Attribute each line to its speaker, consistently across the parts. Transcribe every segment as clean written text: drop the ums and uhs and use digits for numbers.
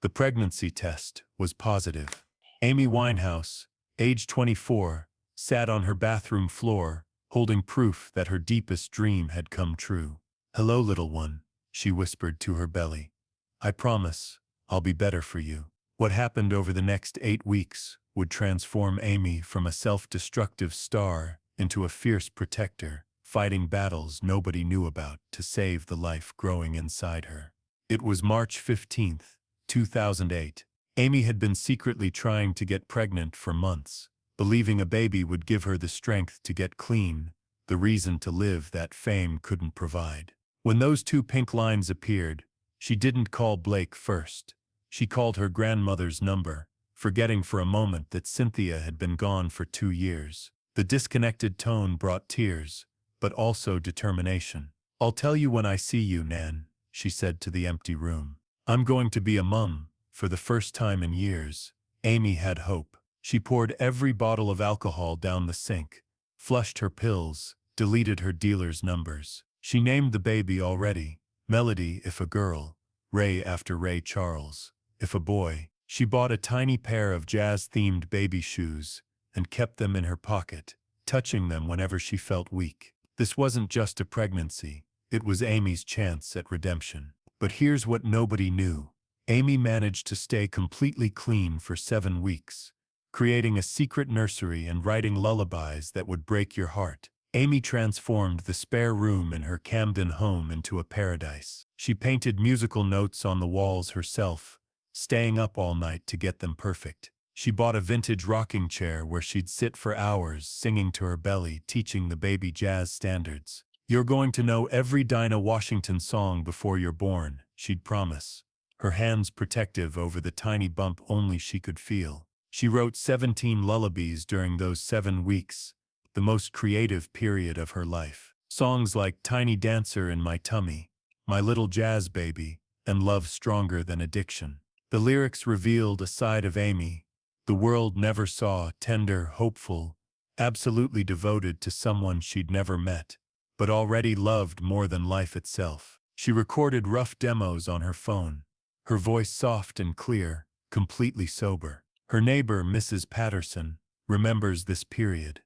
Speaker 1: The pregnancy test was positive. Amy Winehouse, age 24, sat on her bathroom floor, holding proof that her deepest dream had come true. "Hello, little one," she whispered to her belly. "I promise, I'll be better for you." What happened over the next 8 weeks would transform Amy from a self-destructive star into a fierce protector, fighting battles nobody knew about to save the life growing inside her. It was March 15th, 2008. Amy had been secretly trying to get pregnant for months, believing a baby would give her the strength to get clean, the reason to live that fame couldn't provide. When those 2 pink lines appeared, she didn't call Blake first. She called her grandmother's number, forgetting for a moment that Cynthia had been gone for 2 years. The disconnected tone brought tears, but also determination. "I'll tell you when I see you, Nan," she said to the empty room. "I'm going to be a mum, for the first time in years." Amy had hope. She poured every bottle of alcohol down the sink, flushed her pills, deleted her dealer's numbers. She named the baby already: Melody if a girl, Ray after Ray Charles if a boy. She bought a tiny pair of jazz-themed baby shoes and kept them in her pocket, touching them whenever she felt weak. This wasn't just a pregnancy, it was Amy's chance at redemption. But here's what nobody knew. Amy managed to stay completely clean for 7 weeks, creating a secret nursery and writing lullabies that would break your heart. Amy transformed the spare room in her Camden home into a paradise. She painted musical notes on the walls herself, staying up all night to get them perfect. She bought a vintage rocking chair where she'd sit for hours singing to her belly, teaching the baby jazz standards. "You're going to know every Dinah Washington song before you're born," she'd promise, her hands protective over the tiny bump only she could feel. She wrote 17 lullabies during those 7 weeks, the most creative period of her life. Songs like "Tiny Dancer in My Tummy," "My Little Jazz Baby," and "Love Stronger Than Addiction." The lyrics revealed a side of Amy the world never saw: tender, hopeful, absolutely devoted to someone she'd never met, but already loved more than life itself. She recorded rough demos on her phone, her voice soft and clear, completely sober. Her neighbor, Mrs. Patterson, remembers this period.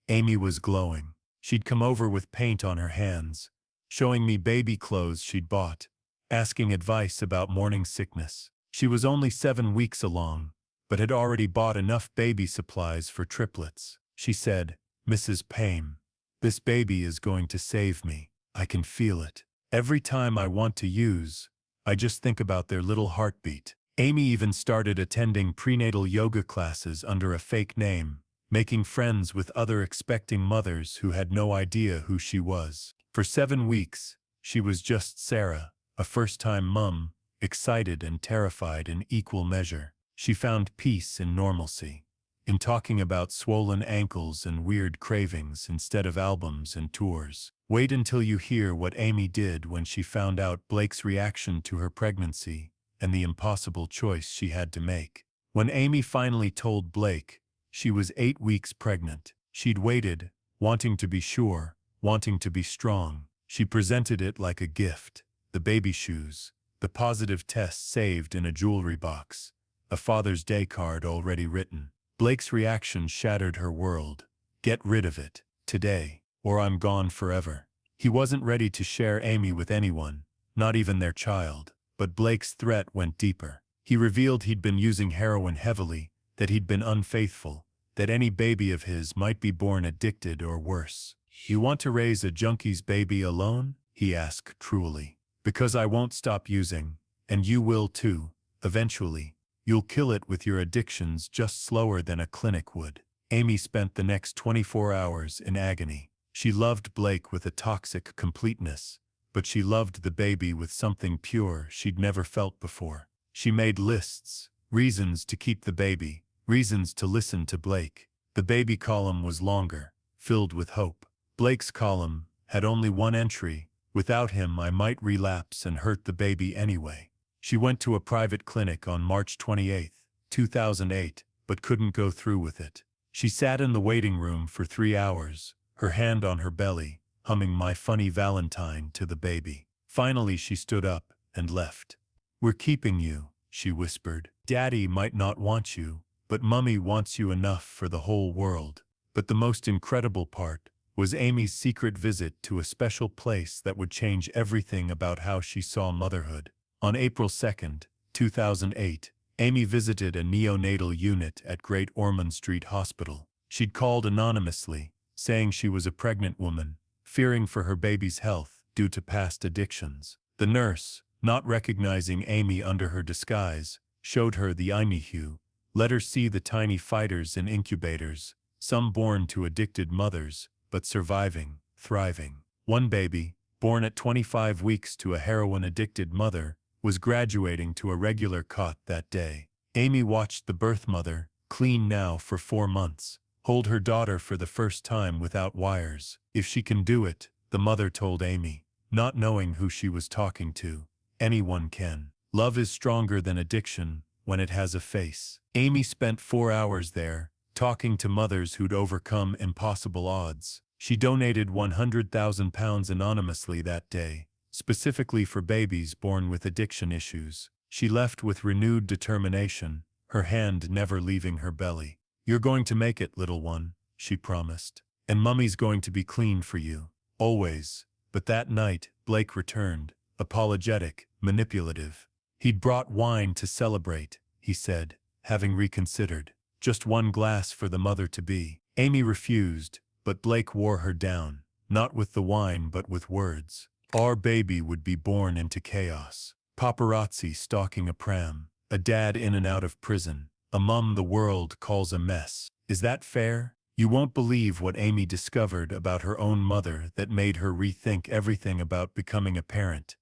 Speaker 1: Amy was glowing. She'd come over with paint on her hands, showing me baby clothes she'd bought, asking advice about morning sickness. She was only 7 weeks along, but had already bought enough baby supplies for triplets. She said, "Mrs. Payne, this baby is going to save me. I can feel it. Every time I want to use, I just think about their little heartbeat." Amy even started attending prenatal yoga classes under a fake name, making friends with other expecting mothers who had no idea who she was. For 7 weeks, she was just Sarah, a first-time mum, excited and terrified in equal measure. She found peace in normalcy, in talking about swollen ankles and weird cravings instead of albums and tours. Wait until you hear what Amy did when she found out Blake's reaction to her pregnancy and the impossible choice she had to make. When Amy finally told Blake she was 8 weeks pregnant, she'd waited, wanting to be sure, wanting to be strong. She presented it like a gift: the baby shoes, the positive test saved in a jewelry box, a Father's Day card already written. Blake's reaction shattered her world. "Get rid of it, today, or I'm gone forever." He wasn't ready to share Amy with anyone, not even their child. But Blake's threat went deeper. He revealed he'd been using heroin heavily, that he'd been unfaithful, that any baby of his might be born addicted or worse. "You want to raise a junkie's baby alone?" he asked cruelly. "Because I won't stop using, and you will too, eventually. You'll kill it with your addictions just slower than a clinic would." Amy spent the next 24 hours in agony. She loved Blake with a toxic completeness, but she loved the baby with something pure she'd never felt before. She made lists, reasons to keep the baby, reasons to listen to Blake. The baby column was longer, filled with hope. Blake's column had only one entry: "Without him I might relapse and hurt the baby anyway." She went to a private clinic on March 28, 2008, but couldn't go through with it. She sat in the waiting room for 3 hours, her hand on her belly, humming "My Funny Valentine" to the baby. Finally she stood up and left. "We're keeping you," she whispered. Daddy might not want you, but Mummy wants you enough for the whole world. But the most incredible part was Amy's secret visit to a special place that would change everything about how she saw motherhood. On April 2nd, 2008, Amy visited a neonatal unit at Great Ormond Street Hospital. She'd called anonymously, saying she was a pregnant woman, fearing for her baby's health due to past addictions. The nurse, not recognizing Amy under her disguise, showed her the IMEHU, let her see the tiny fighters in incubators, some born to addicted mothers, but surviving, thriving. One baby, born at 25 weeks to a heroin-addicted mother, was graduating to a regular cot that day. Amy watched the birth mother, clean now for 4 months, hold her daughter for the first time without wires. If she can do it, the mother told Amy, not knowing who she was talking to, anyone can. Love is stronger than addiction when it has a face. Amy spent 4 hours there, talking to mothers who'd overcome impossible odds. She donated £100,000 anonymously that day, specifically for babies born with addiction issues. She left with renewed determination, her hand never leaving her belly. You're going to make it, little one, she promised. And Mummy's going to be clean for you. Always. But that night, Blake returned, apologetic, manipulative. He'd brought wine to celebrate, he said, having reconsidered. Just 1 glass for the mother-to-be. Amy refused, but Blake wore her down, not with the wine but with words. Our baby would be born into chaos. Paparazzi stalking a pram, a dad in and out of prison, a mum the world calls a mess. Is that fair? You won't believe what Amy discovered about her own mother that made her rethink everything about becoming a parent.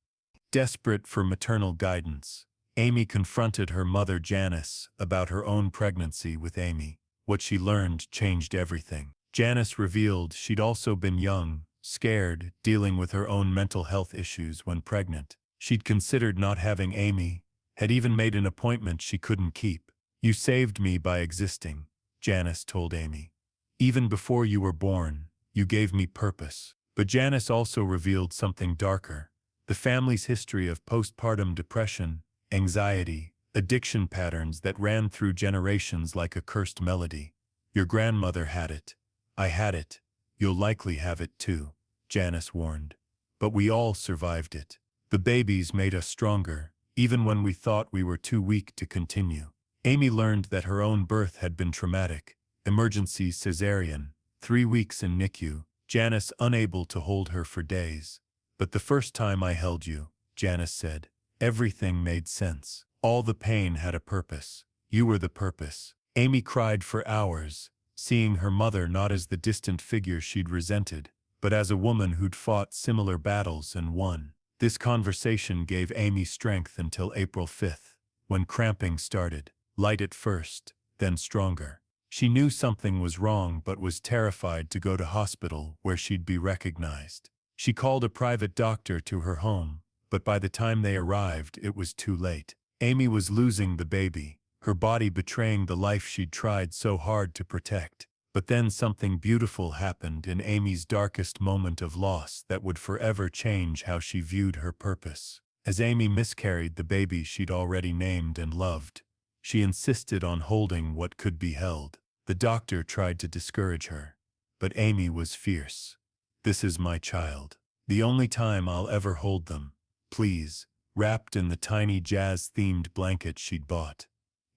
Speaker 1: Desperate for maternal guidance, Amy confronted her mother Janice about her own pregnancy with Amy. What she learned changed everything. Janice revealed she'd also been young, scared, dealing with her own mental health issues when pregnant. She'd considered not having Amy, had even made an appointment she couldn't keep. You saved me by existing, Janice told Amy. Even before you were born, you gave me purpose. But Janice also revealed something darker. The family's history of postpartum depression, anxiety, addiction patterns that ran through generations like a cursed melody. Your grandmother had it. I had it. You'll likely have it too, Janice warned. But we all survived it. The babies made us stronger, even when we thought we were too weak to continue. Amy learned that her own birth had been traumatic. Emergency cesarean, 3 weeks in NICU, Janice unable to hold her for days. But the first time I held you, Janice said, everything made sense. All the pain had a purpose. You were the purpose. Amy cried for hours, seeing her mother not as the distant figure she'd resented, but as a woman who'd fought similar battles and won. This conversation gave Amy strength until April 5th, when cramping started, light at first, then stronger. She knew something was wrong but was terrified to go to hospital where she'd be recognized. She called a private doctor to her home, but by the time they arrived it was too late. Amy was losing the baby, her body betraying the life she'd tried so hard to protect. But then something beautiful happened in Amy's darkest moment of loss that would forever change how she viewed her purpose. As Amy miscarried the baby she'd already named and loved, she insisted on holding what could be held. The doctor tried to discourage her, but Amy was fierce. This is my child. The only time I'll ever hold them. Please, wrapped in the tiny jazz-themed blanket she'd bought.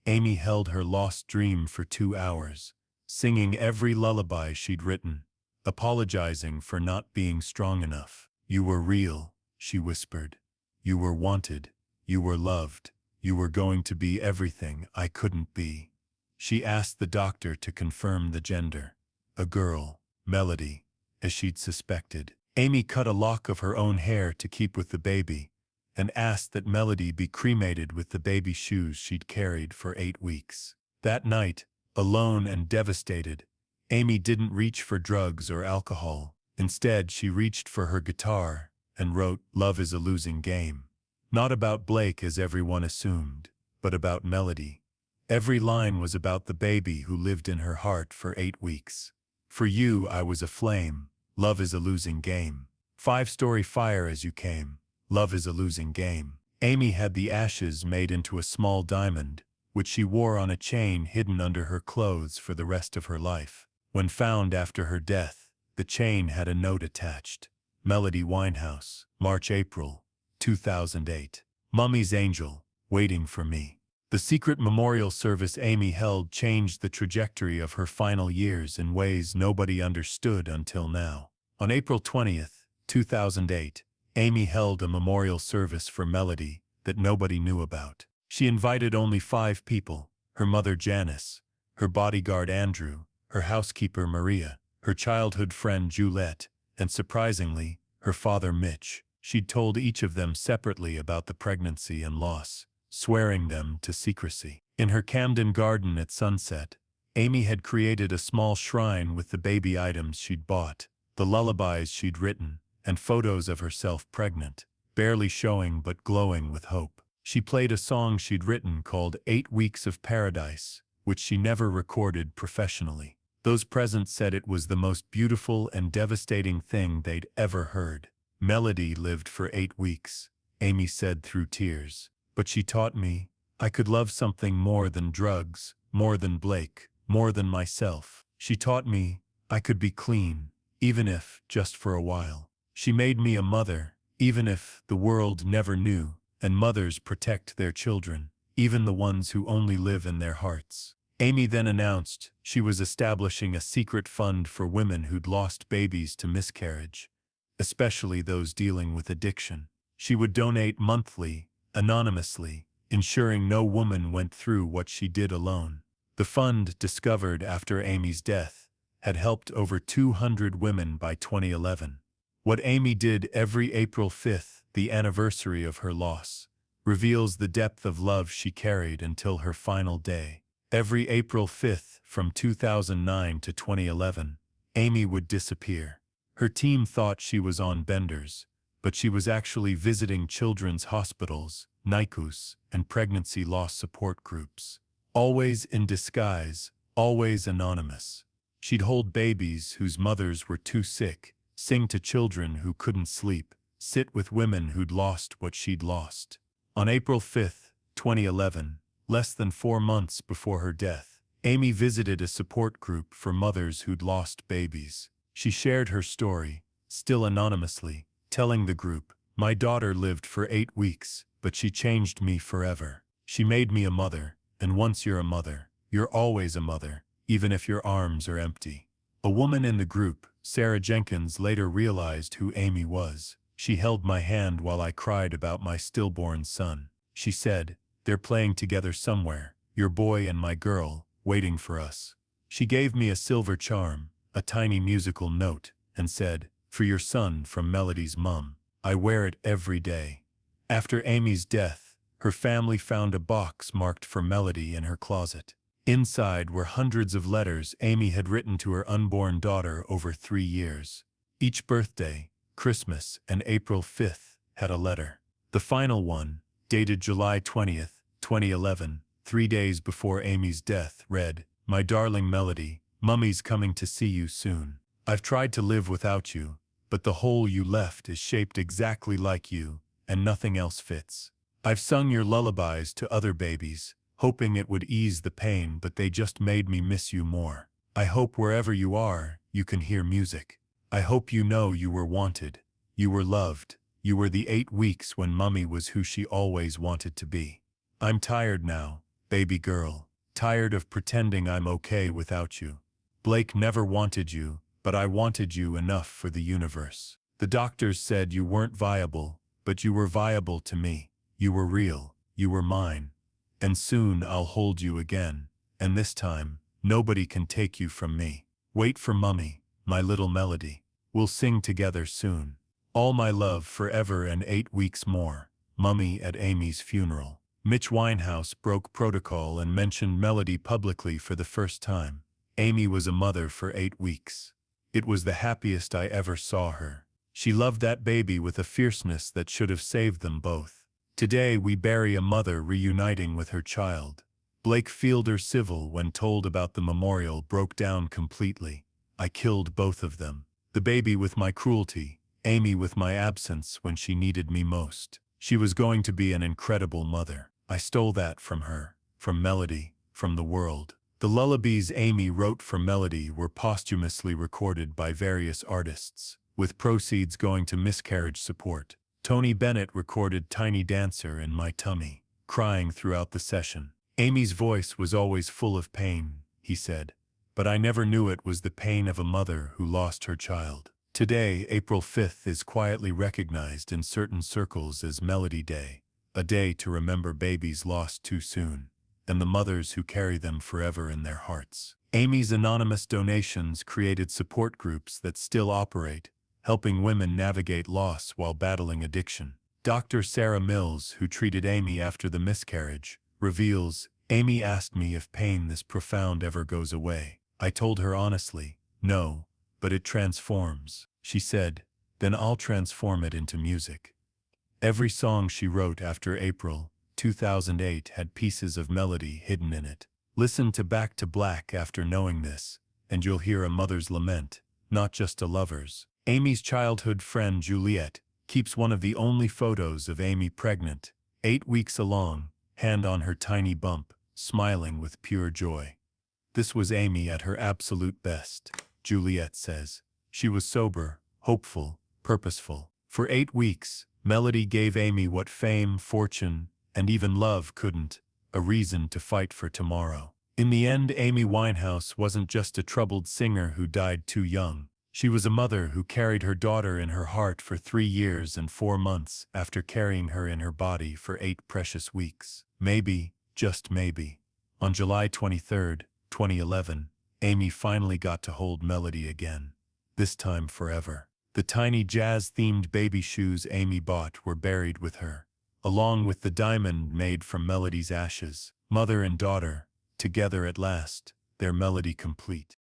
Speaker 1: Amy held her lost dream for 2 hours, singing every lullaby she'd written, apologizing for not being strong enough. You were real, she whispered. You were wanted. You were loved. You were going to be everything I couldn't be. She asked the doctor to confirm the gender. A girl, Melody, as she'd suspected. Amy cut a lock of her own hair to keep with the baby, and asked that Melody be cremated with the baby shoes she'd carried for 8 weeks. That night, alone and devastated, Amy didn't reach for drugs or alcohol. Instead, she reached for her guitar and wrote, "Love is a losing game." Not about Blake as everyone assumed, but about Melody. Every line was about the baby who lived in her heart for 8 weeks. For you, I was a flame. Love is a losing game. 5-story fire as you came. Love is a losing game. Amy had the ashes made into a small diamond, which she wore on a chain hidden under her clothes for the rest of her life. When found after her death, the chain had a note attached. Melody Winehouse, March-April 2008. Mummy's Angel, waiting for me. The secret memorial service Amy held changed the trajectory of her final years in ways nobody understood until now. On April 20th, 2008, Amy held a memorial service for Melody that nobody knew about. She invited only 5 people: her mother Janice, her bodyguard Andrew, her housekeeper Maria, her childhood friend Juliette, and surprisingly, her father Mitch. She'd told each of them separately about the pregnancy and loss, swearing them to secrecy. In her Camden garden at sunset, Amy had created a small shrine with the baby items she'd bought, the lullabies she'd written, and photos of herself pregnant, barely showing but glowing with hope. She played a song she'd written called 8 Weeks of Paradise, which she never recorded professionally. Those present said it was the most beautiful and devastating thing they'd ever heard. Melody lived for 8 weeks, Amy said through tears. But she taught me I could love something more than drugs, more than Blake, more than myself. She taught me I could be clean, even if just for a while. She made me a mother, even if the world never knew, and mothers protect their children, even the ones who only live in their hearts. Amy then announced she was establishing a secret fund for women who'd lost babies to miscarriage, especially those dealing with addiction. She would donate monthly, anonymously, ensuring no woman went through what she did alone. The fund, discovered after Amy's death, had helped over 200 women by 2011. What Amy did every April 5th, the anniversary of her loss, reveals the depth of love she carried until her final day. Every April 5th, from 2009 to 2011, Amy would disappear. Her team thought she was on benders, but she was actually visiting children's hospitals, NICUs, and pregnancy loss support groups. Always in disguise, always anonymous. She'd hold babies whose mothers were too sick, sing to children who couldn't sleep, sit with women who'd lost what she'd lost. On April 5th, 2011, less than 4 months before her death, Amy visited a support group for mothers who'd lost babies. She shared her story, still anonymously, telling the group, "My daughter lived for 8 weeks, but she changed me forever. She made me a mother, and once you're a mother, you're always a mother, even if your arms are empty." A woman in the group, Sarah Jenkins, later realized who Amy was. "She held my hand while I cried about my stillborn son. She said, 'They're playing together somewhere, your boy and my girl, waiting for us.' She gave me a silver charm, a tiny musical note, and said, 'For your son from Melody's mom.' I wear it every day." After Amy's death, her family found a box marked for Melody in her closet. Inside were hundreds of letters Amy had written to her unborn daughter over 3 years. Each birthday, Christmas, and April 5th had a letter. The final one, dated July 20th, 2011, 3 days before Amy's death, read, "My darling Melody, Mummy's coming to see you soon. I've tried to live without you, but the hole you left is shaped exactly like you, and nothing else fits. I've sung your lullabies to other babies, hoping it would ease the pain, but they just made me miss you more. I hope wherever you are, you can hear music. I hope you know you were wanted, you were loved, you were the 8 weeks when Mummy was who she always wanted to be. I'm tired now, baby girl, tired of pretending I'm okay without you. Blake never wanted you, but I wanted you enough for the universe. The doctors said you weren't viable, but you were viable to me. You were real, you were mine. And soon I'll hold you again, and this time, nobody can take you from me. Wait for Mummy, my little Melody. We'll sing together soon. All my love forever and 8 weeks more. Mummy at Amy's funeral." Mitch Winehouse broke protocol and mentioned Melody publicly for the first time. Amy was a mother for 8 weeks. "It was the happiest I ever saw her. She loved that baby with a fierceness that should have saved them both. Today we bury a mother reuniting with her child." Blake Fielder Civil, when told about the memorial, broke down completely. "I killed both of them. The baby with my cruelty, Amy with my absence when she needed me most. She was going to be an incredible mother. I stole that from her, from Melody, from the world. The lullabies Amy wrote for Melody were posthumously recorded by various artists, with proceeds going to miscarriage support. Tony Bennett recorded Tiny Dancer in My Tummy, crying throughout the session. Amy's voice was always full of pain, he said, but I never knew it was the pain of a mother who lost her child. Today, April 5th, is quietly recognized in certain circles as Melody Day, a day to remember babies lost too soon, and the mothers who carry them forever in their hearts. Amy's anonymous donations created support groups that still operate, helping women navigate loss while battling addiction. Dr. Sarah Mills, who treated Amy after the miscarriage, reveals, Amy asked me if pain this profound ever goes away. I told her honestly, no, but it transforms. She said, then I'll transform it into music. Every song she wrote after April 2008 had pieces of melody hidden in it. Listen to Back to Black after knowing this, and you'll hear a mother's lament, not just a lover's. Amy's childhood friend Juliet keeps one of the only photos of Amy pregnant, 8 weeks along, hand on her tiny bump, smiling with pure joy. This was Amy at her absolute best, Juliet says. She was sober, hopeful, purposeful. For 8 weeks, Melody gave Amy what fame, fortune, and even love couldn't, a reason to fight for tomorrow. In the end, Amy Winehouse wasn't just a troubled singer who died too young. She was a mother who carried her daughter in her heart for 3 years and 4 months after carrying her in her body for 8 precious weeks. Maybe, just maybe, on July 23, 2011, Amy finally got to hold Melody again. This time forever. The tiny jazz-themed baby shoes Amy bought were buried with her, along with the diamond made from Melody's ashes. Mother and daughter, together at last, their melody complete.